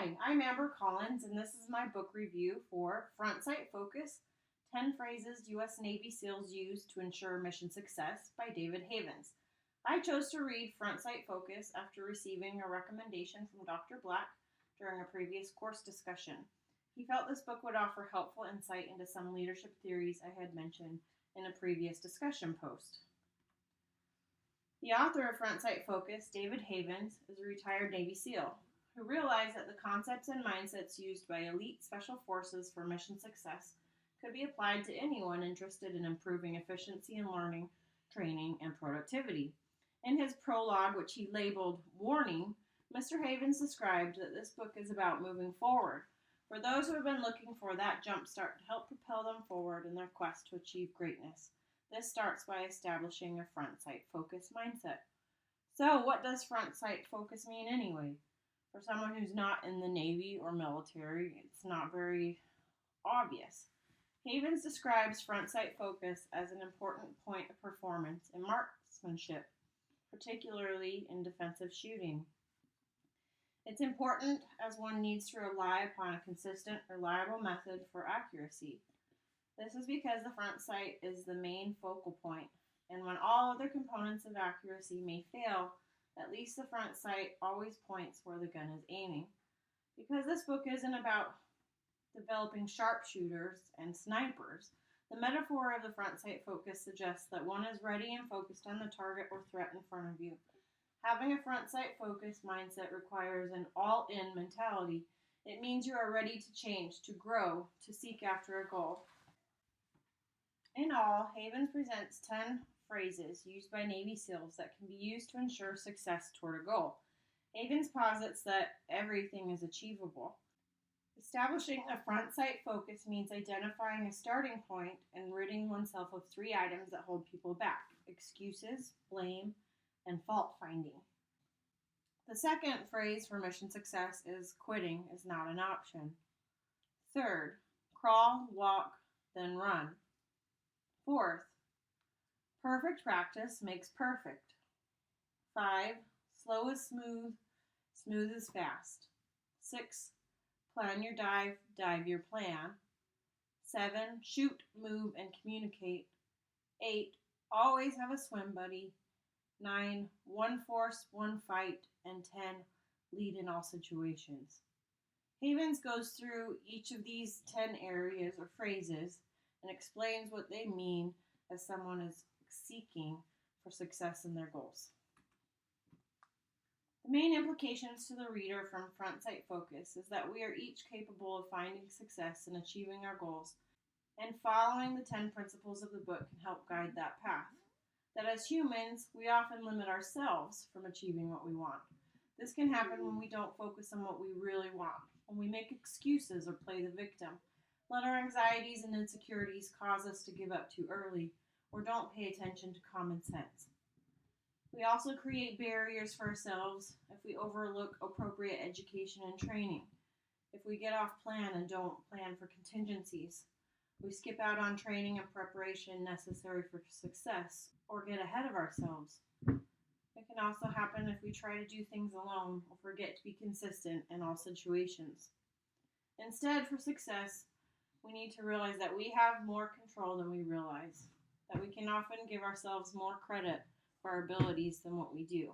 Hi, I'm Amber Collins, and this is my book review for Front Sight Focus 10 Phrases U.S. Navy SEALs Use to Ensure Mission Success by David Havens. I chose to read Front Sight Focus after receiving a recommendation from Dr. Black during a previous course discussion. He felt this book would offer helpful insight into some leadership theories I had mentioned in a previous discussion post. The author of Front Sight Focus, David Havens, is a retired Navy SEAL who realized that the concepts and mindsets used by elite special forces for mission success could be applied to anyone interested in improving efficiency in learning, training, and productivity. In his prologue, which he labeled Warning, Mr. Havens described that this book is about moving forward for those who have been looking for that jump start to help propel them forward in their quest to achieve greatness. This starts by establishing a front sight focus mindset. So, what does front sight focus mean anyway? For someone who's not in the Navy or military, it's not very obvious. Havens describes front sight focus as an important point of performance in marksmanship, particularly in defensive shooting. It's important as one needs to rely upon a consistent, reliable method for accuracy. This is because the front sight is the main focal point, and when all other components of accuracy may fail, at least the front sight always points where the gun is aiming. Because this book isn't about developing sharpshooters and snipers, the metaphor of the front sight focus suggests that one is ready and focused on the target or threat in front of you. Having a front sight focus mindset requires an all-in mentality. It means you are ready to change, to grow, to seek after a goal. In all, Havens presents 10 phrases used by Navy SEALs that can be used to ensure success toward a goal. Havens posits that everything is achievable. Establishing a front sight focus means identifying a starting point and ridding oneself of 3 items that hold people back: excuses, blame, and fault finding. The second phrase for mission success is quitting is not an option. Third, crawl, walk, then run. Fourth, perfect practice makes perfect. 5, slow is smooth, smooth is fast. 6, plan your dive, dive your plan. 7, shoot, move, and communicate. 8, always have a swim buddy. 9, one force, one fight. And 10, lead in all situations. Havens goes through each of these 10 areas or phrases and explains what they mean as someone is seeking for success in their goals. The main implications to the reader from Front Sight Focus is that we are each capable of finding success and achieving our goals, and following the 10 principles of the book can help guide that path. That as humans, we often limit ourselves from achieving what we want. This can happen when we don't focus on what we really want, when we make excuses or play the victim, let our anxieties and insecurities cause us to give up too early, or don't pay attention to common sense. We also create barriers for ourselves if we overlook appropriate education and training, if we get off plan and don't plan for contingencies, we skip out on training and preparation necessary for success, or get ahead of ourselves. It can also happen if we try to do things alone or forget to be consistent in all situations. Instead, for success, we need to realize that we have more control than we realize, that we can often give ourselves more credit for our abilities than what we do.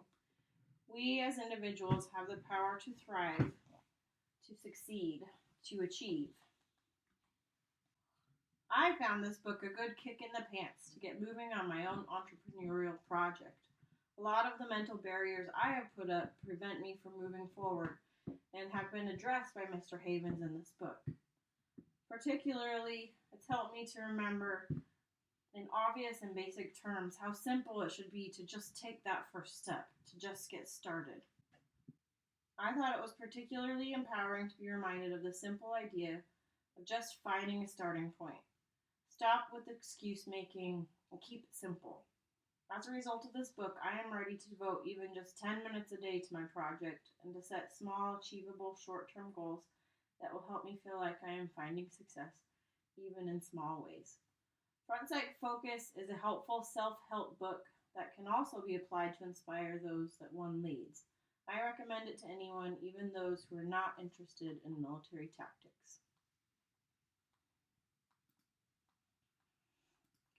We as individuals have the power to thrive, to succeed, to achieve. I found this book a good kick in the pants to get moving on my own entrepreneurial project. A lot of the mental barriers I have put up prevent me from moving forward and have been addressed by Mr. Havens in this book. Particularly, it's helped me to remember in obvious and basic terms how simple it should be to just take that first step, to just get started. I thought it was particularly empowering to be reminded of the simple idea of just finding a starting point. Stop with excuse making and keep it simple. As a result of this book, I am ready to devote even just 10 minutes a day to my project and to set small, achievable, short-term goals that will help me feel like I am finding success, even in small ways. Front Sight Focus is a helpful self-help book that can also be applied to inspire those that one leads. I recommend it to anyone, even those who are not interested in military tactics.